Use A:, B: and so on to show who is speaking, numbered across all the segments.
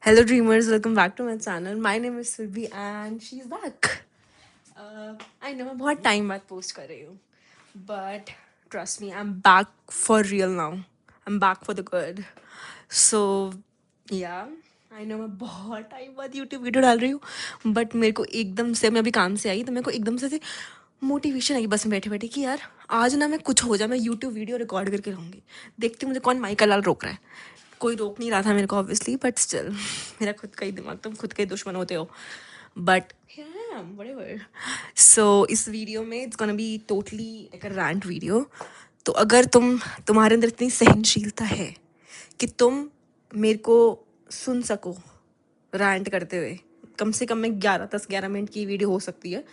A: Hello, dreamers. Welcome back to my channel. My name is Surbhi and she's back. I know मैं बहुत time बाद post कर रही हूँ, but trust me, I'm back for real now. I'm back for the good. So yeah, I know मैं बहुत time बाद YouTube video डाल रही हूँ, but मेरे को एकदम से मैं अभी काम से आई तो मेरे को एकदम से मोटिवेशन आई बस में बैठे बैठे कि यार आज ना मैं कुछ हो जाए, मैं YouTube वीडियो रिकॉर्ड करके रहूँगी। देखती हूँ मुझे कौन माइकल लाल रोक रहा है। कोई रोक नहीं रहा था मेरे को ऑब्वियसली, बट स्टिल मेरा खुद का ही दिमाग, तुम खुद के दुश्मन होते हो, बट whatever. So इस वीडियो में it's gonna be totally like a rant video. तो अगर तुम्हारे अंदर इतनी सहनशीलता है कि तुम मेरे को सुन सको रैंट करते हुए, कम से कम मैं 11 मिनट की वीडियो हो सकती है।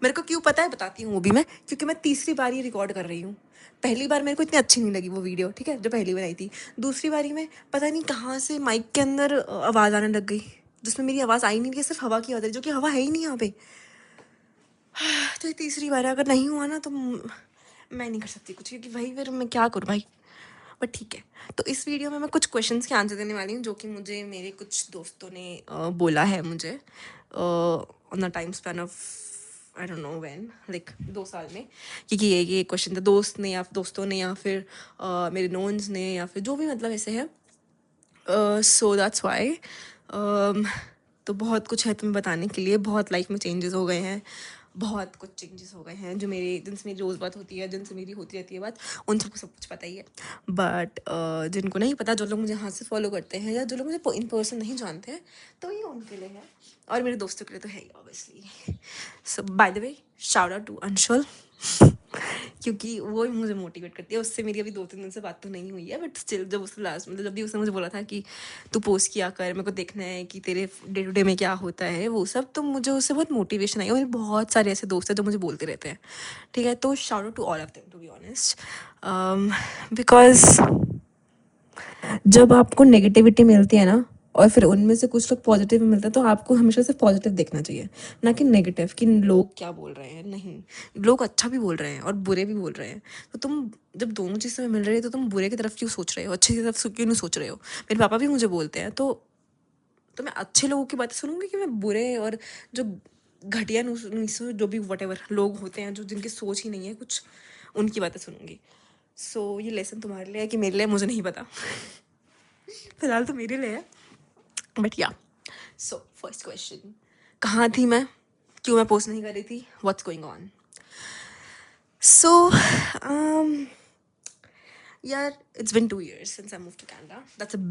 A: मेरे को क्यों पता है, बताती हूँ वो भी मैं, क्योंकि मैं तीसरी बार ये रिकॉर्ड कर रही हूँ। पहली बार मेरे को इतनी अच्छी नहीं लगी वो वीडियो, ठीक है, जो पहली बनाई थी। दूसरी बारी में पता नहीं कहाँ से माइक के अंदर आवाज़ आने लग गई, जिसमें मेरी आवाज़ आई नहीं थी, सिर्फ हवा की आवाज़ आई, जो कि हवा है ही नहीं यहाँ पे। तो ये तीसरी बार है, अगर नहीं हुआ ना तो मैं नहीं कर सकती कुछ, क्योंकि भाई फिर मैं क्या करूँ भाई। बट ठीक है, तो इस वीडियो में मैं कुछ क्वेश्चंस के आंसर देने वाली हूँ, जो कि मुझे मेरे कुछ दोस्तों ने बोला है मुझे on the time span of I don't know when, like 2 साल में, क्योंकि ये क्वेश्चन था दोस्त ने या दोस्तों ने या फिर मेरे नोन्स ने या फिर जो भी मतलब ऐसे है। सो दैट्स वाई तो बहुत कुछ है तुम्हें बताने के लिए। बहुत लाइफ में चेंजेस हो गए हैं, बहुत कुछ चेंजेस हो गए हैं, जो मेरे जिनसे मेरी रोज़ बात होती है, जिनसे मेरी होती रहती है बात, उन सबको सब कुछ पता ही है। बट जिनको नहीं पता, जो लोग मुझे हाथ से फॉलो करते हैं या जो लोग मुझे इन पर्सन नहीं जानते हैं, तो ये उनके लिए है, और मेरे दोस्तों के लिए तो है ही obviously. So by the way, shout out to Anshul, क्योंकि वो ही मुझे मोटिवेट करती है। उससे मेरी अभी 2-3 दिन से बात तो नहीं हुई है, बट स्टिल जब उसने लास्ट मतलब जब भी उसने मुझे बोला था कि तू पोस्ट किया कर, मेरे को देखना है कि तेरे डे टू डे में क्या होता है वो सब, तो मुझे उससे बहुत मोटिवेशन आई। और बहुत सारे ऐसे दोस्त हैं जो मुझे बोलते रहते हैं, ठीक है। तो shout out to all of them, to be honest, because जब आपको नेगेटिविटी मिलती है ना, और फिर उनमें से कुछ लोग पॉजिटिव मिलते हैं, तो आपको हमेशा से पॉजिटिव देखना चाहिए, ना कि नेगेटिव, कि लोग क्या बोल रहे हैं। नहीं, लोग अच्छा भी बोल रहे हैं और बुरे भी बोल रहे हैं, तो तुम जब दोनों चीज़ में मिल रही है तो तुम बुरे की तरफ क्यों सोच रहे हो, अच्छे की तरफ क्यों नहीं सोच रहे हो। मेरे पापा भी मुझे बोलते हैं, तो मैं अच्छे लोगों की बातें सुनूंगी कि मैं बुरे और जो घटिया नुसू जो भी वट लोग होते हैं, जो जिनकी सोच ही नहीं है कुछ, उनकी बातें सुनूंगी। सो ये लेसन तुम्हारे लिए है कि मेरे लिए, मुझे नहीं पता। फिलहाल तो मेरे लिए है, बट या। सो फर्स्ट क्वेश्चन, कहाँ थी मैं, क्यों मैं पोस्ट नहीं कर रही थी, व्हाट्स गोइंग ऑन। सो यार, it's been 2 years since I moved to Canada. That's a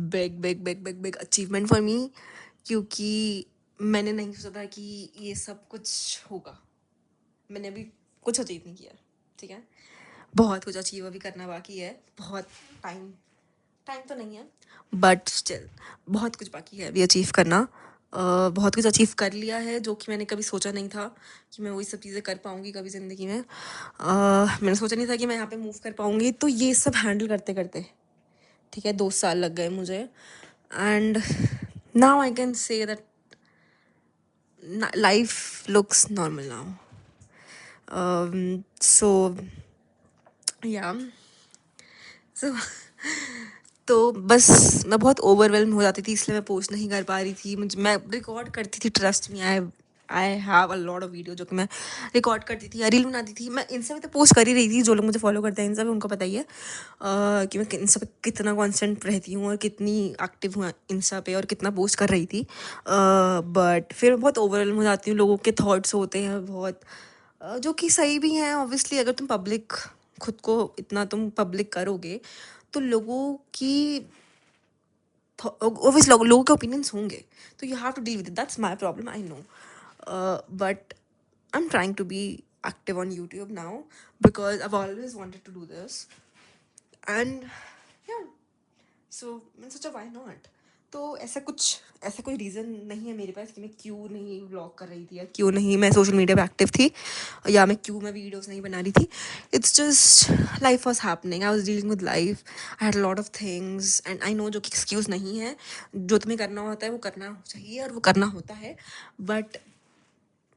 A: big achievement for me, क्योंकि मैंने नहीं सोचा था कि ये सब कुछ होगा। मैंने अभी कुछ अचीव नहीं किया, ठीक है। बहुत कुछ अचीव अभी करना बाकी है, बहुत टाइम टाइम तो नहीं है, बट स्टिल बहुत कुछ बाकी है अभी अचीव करना। बहुत कुछ अचीव कर लिया है, जो कि मैंने कभी सोचा नहीं था कि मैं वही सब चीज़ें कर पाऊँगी कभी ज़िंदगी में। मैंने सोचा नहीं था कि मैं यहाँ पे मूव कर पाऊँगी, तो ये सब हैंडल करते करते, ठीक है, 2 साल लग गए मुझे। And now I can say that life looks normal now. So yeah, so तो बस मैं बहुत ओवरवेलम हो जाती थी, इसलिए मैं पोस्ट नहीं कर पा रही थी। मैं रिकॉर्ड करती थी, trust me, I have a lot of video जो कि मैं रिकॉर्ड करती थी या रील बनाती थी। मैं इंस्टा पे तो पोस्ट कर ही रही थी, जो लोग मुझे फॉलो करते हैं इंस्टा पे उनको पता ही है कि मैं इंस्टा पे कितना कॉन्स्टेंट रहती हूँ और कितनी एक्टिव हूँ इंस्टा पे और कितना पोस्ट कर रही थी। बट फिर मैं बहुत ओवरवेलम हो जाती हूँ, लोगों के थॉट्स होते हैं बहुत, जो कि सही भी हैं ऑब्वियसली। अगर तुम पब्लिक, खुद को इतना तुम पब्लिक करोगे, तो लोगों की ऑब्वियस लोगों के ओपिनियंस होंगे, तो you have to deal with it. That's my problem, I know, but I am trying to be active on YouTube now, because I always wanted to do this, and yeah, so मैंने सोचा why not. तो ऐसा कोई reason नहीं है मेरे पास कि मैं क्यों नहीं व्लॉग कर रही थी या क्यों नहीं मैं सोशल मीडिया पे एक्टिव थी या मैं क्यों मैं वीडियोस नहीं बना रही थी। It's just life was happening, I was dealing with life, I had lot of things, and I know जो कि एक्सक्यूज़ नहीं है। जो तुम्हें करना होता है वो करना चाहिए और वो करना होता है, but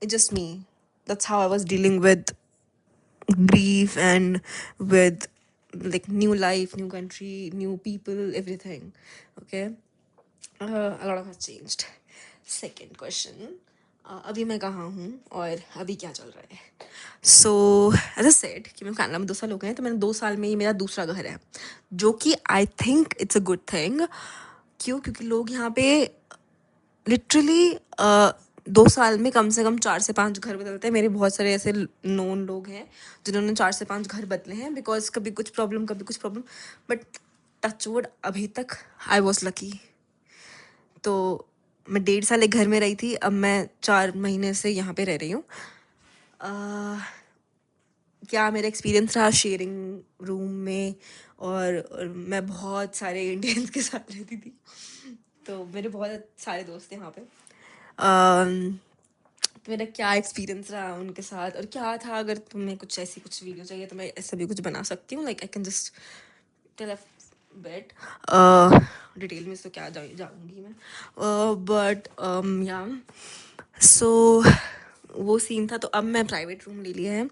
A: it's just me. That's how I was dealing with grief and with like new life, new country, new people, everything. Okay. A lot of has changed. Second question. अभी मैं कहाँ हूँ और अभी क्या चल रहा है? सो एज अ सेड कि मैं कनाडा में 2 साल हो गए हैं, तो मैंने 2 साल में ये मेरा दूसरा घर है, जो कि I think it's a good thing. क्यों? क्योंकि लोग यहाँ पे लिटरली 2 साल में कम से कम 4 से 5 घर बदलते हैं. मेरे बहुत सारे ऐसे नोन लोग हैं जिन्होंने 4 से 5 घर बदले हैं, बिकॉज कभी कुछ प्रॉब्लम कभी कुछ प्रॉब्लम. बट टचवुड अभी तक आई वॉज लकी. तो मैं 1.5 साल एक घर में रही थी, अब मैं 4 महीने से यहाँ पे रह रही हूँ. क्या मेरा एक्सपीरियंस रहा शेयरिंग रूम में, और मैं बहुत सारे इंडियंस के साथ रहती थी, तो मेरे बहुत सारे दोस्त हैं वहाँ पे. अम, तो मेरा क्या एक्सपीरियंस रहा उनके साथ और क्या था. अगर तुम्हें कुछ ऐसी कुछ वीडियो चाहिए तो मैं ऐसा भी कुछ बना सकती हूँ. Like I can just tell a bit detail में, तो क्या जाऊँगी मैं. बट या सो वो सीन था. तो अब मैं प्राइवेट रूम ले लिया है, एंड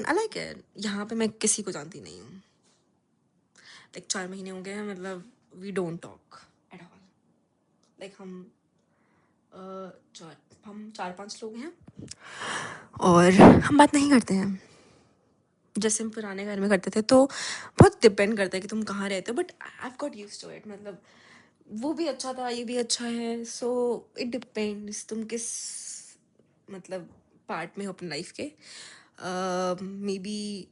A: आई लाइक इट. यहाँ पे मैं किसी को जानती नहीं हूँ. लाइक 4 महीने हो गए हैं, मतलब we don't talk at all. Like हम 4-5 लोग हैं और हम बात नहीं करते हैं जैसे हम पुराने घर में करते थे. तो बहुत डिपेंड करता है कि तुम कहाँ रहते हो, but I have got used to it. मतलब वो भी अच्छा था, ये भी अच्छा है. सो इट डिपेंड्स तुम किस मतलब पार्ट में हो अपनी लाइफ के. मे बी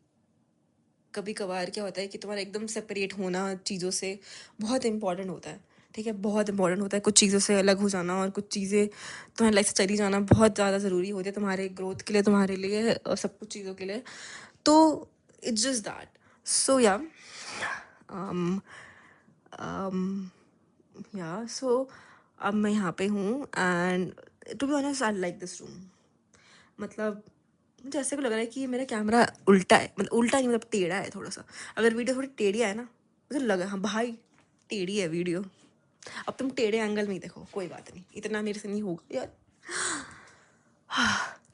A: कभी कभार क्या होता है कि तुम्हारा एकदम सेपरेट होना चीज़ों से बहुत इम्पॉर्टेंट होता है. ठीक है, बहुत इंपॉर्टेंट होता है कुछ चीज़ों से अलग हो जाना, और कुछ चीज़ें तुम्हारी लाइफ से चली जाना बहुत ज़्यादा ज़रूरी होती है तुम्हारे ग्रोथ के लिए, तुम्हारे लिए, और सब कुछ चीज़ों के लिए. तो it's just that. So yeah सो अब मैं यहाँ पे हूँ, and to be honest I like this room. मतलब मुझे ऐसे को लग रहा है कि मेरा कैमरा उल्टा है. मतलब उल्टा नहीं, मतलब टेढ़ा है थोड़ा सा. अगर वीडियो थोड़ी टेढ़ी है ना, मुझे लगा हाँ भाई टेढ़ी है वीडियो. अब तुम टेढ़े एंगल में ही देखो, कोई बात नहीं, इतना मेरे से नहीं होगा यार.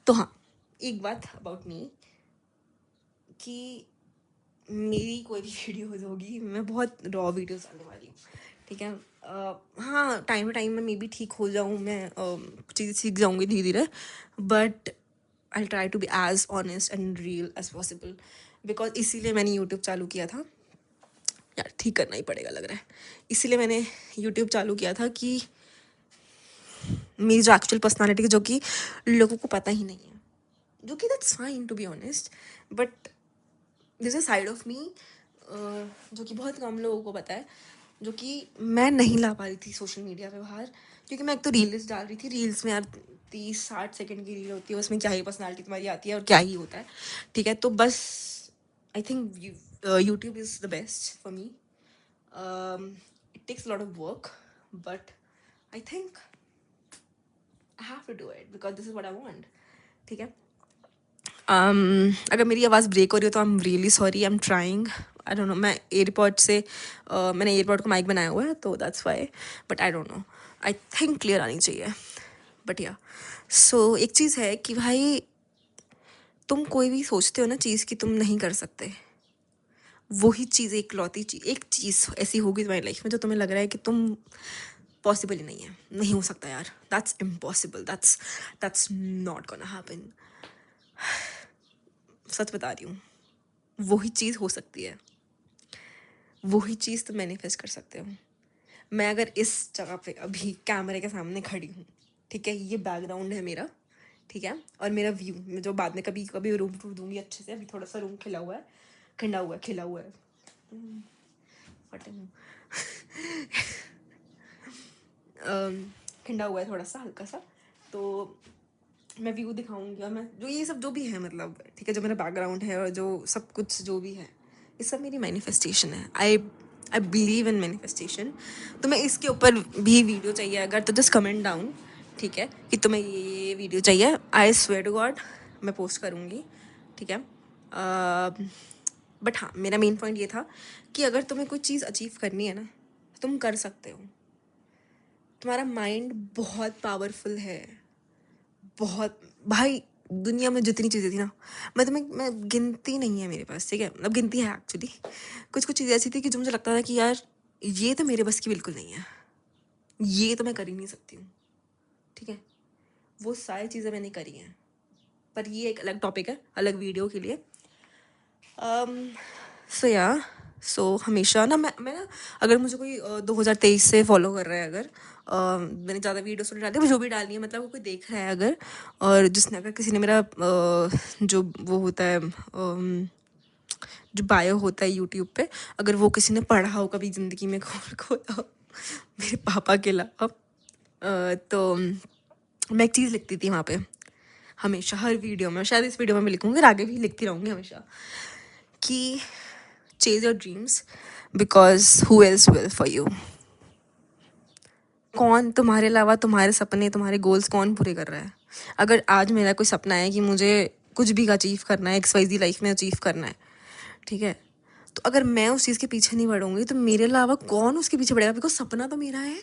A: तो हाँ, एक बात अबाउट मी कि मेरी कोई भी वीडियोज़ होगी, मैं बहुत रॉ वीडियोज़ डालने वाली हूँ. ठीक है. हाँ, टाइम टू टाइम मैं मे बी ठीक हो जाऊँ, मैं चीज़ें सीख जाऊँगी धीरे धीरे, but I try to be as honest and real as possible. Because इसीलिए मैंने यूट्यूब चालू किया था. यार ठीक करना ही पड़ेगा लग रहा है. इसीलिए मैंने यूट्यूब चालू किया था कि मेरी जो एक्चुअल पर्सनालिटी है, जो कि लोगों को पता ही नहीं है, जो कि that's fine to be honest, but this a side of me जो कि बहुत कम लोगों को पता है, जो कि मैं नहीं ला पा रही थी सोशल मीडिया पे बाहर. क्योंकि मैं एक तो रील्स डाल रही थी. रील्स में यार 30-60 सेकंड की रील होती है, उसमें क्या ही पर्सनालिटी तुम्हारी आती है और क्या ही होता है. ठीक है, तो बस I think YouTube is the best for me. It takes lot of work, but I think I have to do it because this is what I want. ठीक है. अगर मेरी आवाज़ ब्रेक हो रही हो तो I am really sorry. I am trying. I don't know, मैं एयरपॉड से मैंने एयरपॉड को माइक बनाया हुआ है, तो that's why. But I don't know, I think clear आनी चाहिए. बट या सो एक चीज़ है कि भाई तुम कोई भी सोचते हो ना चीज़ कि तुम नहीं कर सकते, वही चीज़ एक चीज़ ऐसी होगी तुम्हारी लाइफ में जो तुम्हें लग रहा है कि तुम पॉसिबल ही नहीं है, नहीं हो सकता यार, that's impossible, that's not gonna happen. सच बता रही हूँ, वही चीज़ हो सकती है, वही चीज़ तुम मैनिफेस्ट कर सकते हो. मैं अगर इस जगह पे अभी कैमरे के सामने खड़ी हूँ, ठीक है, ये बैकग्राउंड है मेरा, ठीक है, और मेरा व्यू जो बाद में कभी कभी रूम टूर दूंगी अच्छे से. अभी थोड़ा सा रूम खिला हुआ है, खिला हुआ है. फटे मुंह. खिंडा हुआ है थोड़ा सा, हल्का सा. तो मैं व्यू दिखाऊंगी, और मैं जो ये सब जो भी है, मतलब ठीक है, जो मेरा बैकग्राउंड है और जो सब कुछ जो भी है, ये सब मेरी मैनिफेस्टेशन है. I believe in manifestation. तो मैं इसके ऊपर भी वीडियो चाहिए अगर, तो जस्ट कमेंट डाउन, ठीक है, कि तुम्हें ये वीडियो चाहिए. आई स्वेयर टू गॉड मैं पोस्ट करूँगी. ठीक है. बट हाँ, मेरा मेन पॉइंट ये था कि अगर तुम्हें कोई चीज़ अचीव करनी है ना, तुम कर सकते हो. तुम्हारा माइंड बहुत पावरफुल है, बहुत. भाई दुनिया में जितनी चीज़ें थी ना, मैं गिनती नहीं है मेरे पास, ठीक है, मतलब गिनती है एक्चुअली. कुछ कुछ चीज़ें ऐसी थी कि जो मुझे लगता था कि यार ये तो मेरे बस की बिल्कुल नहीं है, ये तो मैं कर ही नहीं सकती हूँ, ठीक है। वो सारी चीज़ें मैंने करी हैं, पर ये एक अलग टॉपिक है, अलग वीडियो के लिए। सो या सो हमेशा ना मैं ना, अगर मुझे कोई 2023 से फॉलो कर रहा है, अगर मैंने ज़्यादा वीडियोस तो नहीं डाली, जो भी डालनी है मतलब, वो कोई देख रहा है अगर, और जिसने, अगर किसी ने मेरा जो वो होता है जो बायो होता है यूट्यूब पे, अगर वो किसी ने पढ़ा हो कभी ज़िंदगी में खोल खोला हो मेरे पापा के अलावा, तो मैं एक चीज़ लिखती थी वहाँ पे हमेशा, हर वीडियो में, शायद इस वीडियो में भी लिखूंगी और आगे भी लिखती रहूँगी हमेशा, कि chase your dreams because who else will for you. कौन तुम्हारे अलावा तुम्हारे सपने, तुम्हारे गोल्स कौन पूरे कर रहा है? अगर आज मेरा कोई सपना है कि मुझे कुछ भी अचीव करना है, XYZ लाइफ में अचीव करना है, ठीक है, तो अगर मैं उस चीज़ के पीछे नहीं बढ़ूंगी तो मेरे अलावा कौन उसके पीछे बढ़ेगा? बिकॉज सपना तो मेरा है।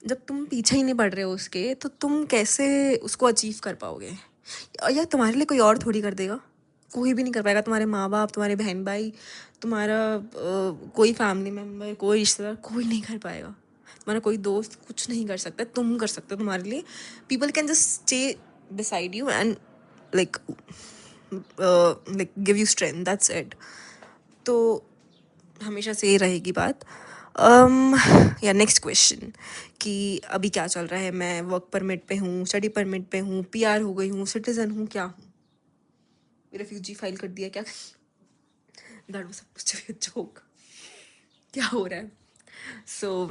A: जब तुम पीछे ही नहीं बढ़ रहे हो उसके, तो तुम कैसे उसको अचीव कर पाओगे? या तुम्हारे लिए कोई और थोड़ी कर देगा, कोई भी नहीं कर पाएगा। तुम्हारे माँ बाप, तुम्हारे बहन भाई, तुम्हारा कोई फैमिली मेम्बर, कोई रिश्तेदार, कोई नहीं कर पाएगा। तुम्हारा कोई दोस्त कुछ नहीं कर सकता, तुम कर सकते हो तुम्हारे लिए। People can just stay beside you and like give you strength, that's it. तो हमेशा से ये रहेगी बात। या नेक्स्ट क्वेश्चन, कि अभी क्या चल रहा है? मैं वर्क परमिट पे हूँ, स्टडी परमिट पे हूँ, PR हो गई हूँ, सिटीजन हूँ, क्या हूँ? रेफ्यूजी फाइल कर दिया क्या? That was supposed to be a joke. क्या हो रहा है? सो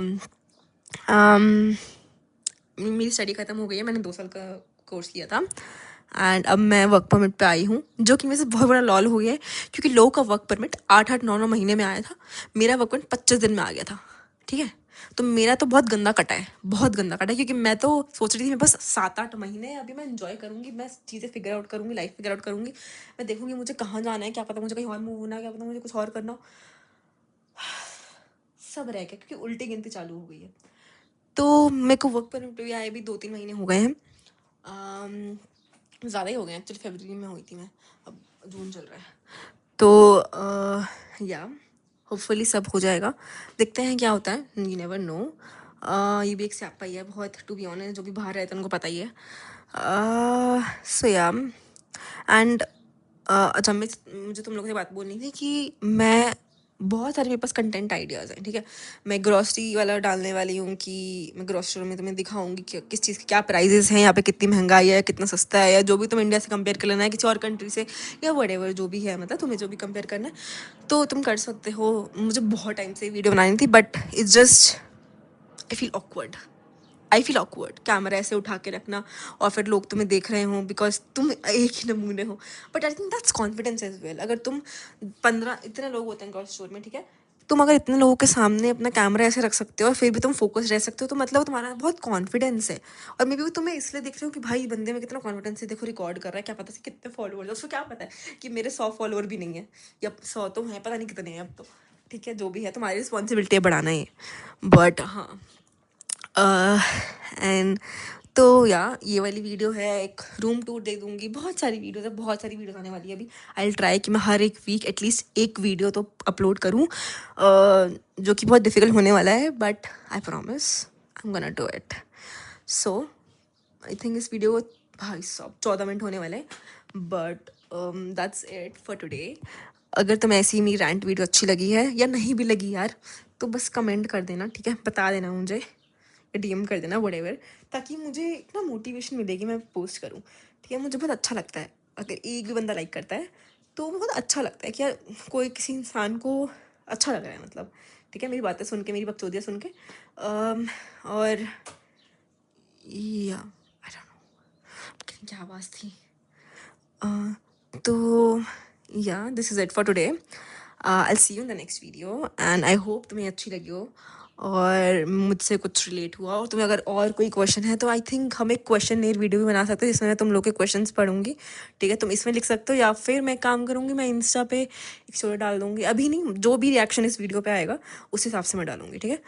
A: मेरी स्टडी ख़त्म हो गई है, मैंने 2 साल का कोर्स किया था, एंड अब मैं वर्क परमिट पे आई हूँ, जो कि मेरे से बहुत बड़ा लॉल हो गया है, क्योंकि लोगों का वर्क परमिट 8-8 9 9 महीने में आया था, मेरा वर्क परमिट 25 दिन में आ गया था, ठीक है। तो मेरा तो बहुत गंदा कटा है, बहुत गंदा कटा है, क्योंकि मैं तो सोच रही थी मैं बस 7-8 महीने अभी मैं इंजॉय करूँगी, मैं चीज़ें फिगर आउट करूँगी, लाइफ फिगर आउट करूँगी, मैं देखूँगी मुझे कहाँ जाना है, क्या पता मुझे कहीं और मूव होना है, क्या पता मुझे कुछ और करना हो, सब रह गया, क्योंकि उल्टी गिनती चालू हो गई है। तो मेरे को वर्क परमिट पे भी आए भी 2-3 महीने हो गए हैं, ज़्यादा ही हो गए हैं एक्चुअली। फरवरी में हुई थी मैं, अब जून चल रहा है, तो या होपफुली सब हो जाएगा, देखते हैं क्या होता है, यू नेवर नो। ये भी एक स्यापा ही है बहुत, टू बी ऑनेस्ट, जो भी बाहर रहते हैं उनको पता ही है। सो या एंड अच्छा, मुझे तुम लोगों से बात बोलनी थी कि मैं, बहुत सारे मेरे पास कंटेंट आइडियाज़ हैं, ठीक है। मैं ग्रॉसरी वाला डालने वाली हूँ, कि मैं ग्रॉसरी में तुम्हें दिखाऊंगी कि किस चीज़ के क्या प्राइजेस हैं, यहाँ पे कितनी महंगाई है, कितना सस्ता है, या जो भी तुम इंडिया से कंपेयर कर लेना है किसी और कंट्री से, या वटेवर जो भी है, मतलब तुम्हें जो भी कंपेयर करना है तो तुम कर सकते हो। मुझे बहुत टाइम से वीडियो बनानी थी, but it's just I feel awkward camera ऐसे उठा के रखना, और फिर लोग तुम्हें देख रहे हों, बिकॉज तुम एक ही नमूने हो। But I think that's confidence as well. अगर तुम 15 इतने लोग होते हैं ग्रॉसरी स्टोर में, ठीक है, तुम अगर इतने लोगों के सामने अपना कैमरा ऐसे रख सकते हो और फिर भी तुम फोकस रह सकते हो, तो मतलब तुम्हारा बहुत कॉन्फिडेंस है। और मे बी तुम्हें इसलिए देख रहे हो कि भाई बंदे में कितना कॉन्फिडेंस है, देखो रिकॉर्ड कर रहा है, क्या पता से कितने फॉलोअर्स है, उसको क्या पता है कि मेरे 100 फॉलोअर भी नहीं है, या 100 तो हैं, पता नहीं कितने हैं अब तो, ठीक है, जो भी है तुम्हारी रिस्पॉन्सिबिलिटी है बढ़ाना ही। बट हाँ, एंड तो या ये वाली वीडियो है, एक रूम टूर दे दूंगी, बहुत सारी वीडियोस है, बहुत सारी वीडियोस आने वाली है अभी। आई विल ट्राई कि मैं हर एक वीक एटलीस्ट एक वीडियो तो अपलोड करूँ, जो कि बहुत डिफिकल्ट होने वाला है, but I promise I am gonna do it. So I think इस वीडियो को, भाई साहब, 14 मिनट होने वाले हैं, but that's it for today. अगर तुम्हें ऐसी मेरी रैंट वीडियो अच्छी लगी है, या नहीं भी लगी यार, तो बस कमेंट कर देना, ठीक है, बता देना मुझे, या DM कर देना, व्हाटएवर, ताकि मुझे एक ना मोटिवेशन मिलेगी, मैं पोस्ट करूँ, ठीक है। मुझे बहुत अच्छा लगता है अगर एक भी बंदा लाइक करता है, तो बहुत अच्छा लगता है कि यार कोई किसी इंसान को अच्छा लग रहा है, मतलब, ठीक है, मेरी बातें सुन के, मेरी बकचोदियाँ सुन के। और या आई डोंट नो क्या आवाज़ थी। तो yeah this is it for today. I see you in the next video, and I hope तुम्हें अच्छी लगी हो और मुझसे कुछ रिलेट हुआ, और तुम्हें अगर और कोई क्वेश्चन है तो आई थिंक हम एक क्वेश्चन नेर वीडियो भी बना सकते हैं, जिसमें मैं तुम लोग के क्वेश्चंस पढ़ूंगी, ठीक है। तुम इसमें लिख सकते हो, या फिर मैं काम करूंगी, मैं इंस्टा पे एक स्टोरी डाल दूंगी, अभी नहीं, जो भी रिएक्शन इस वीडियो पे आएगा उस हिसाब से मैं डालूंगी, ठीक है।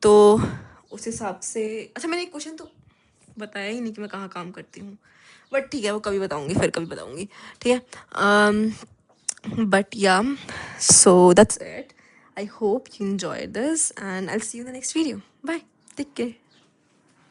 A: तो उस हिसाब से, अच्छा, मैंने एक क्वेश्चन तो बताया ही नहीं कि मैं कहाँ काम करती हूँ, बट ठीक है, वो कभी बताऊँगी, फिर कभी बताऊँगी, ठीक है। बट या, so that's it. I hope you enjoyed this, and I'll see you in the next video. Bye. Take care.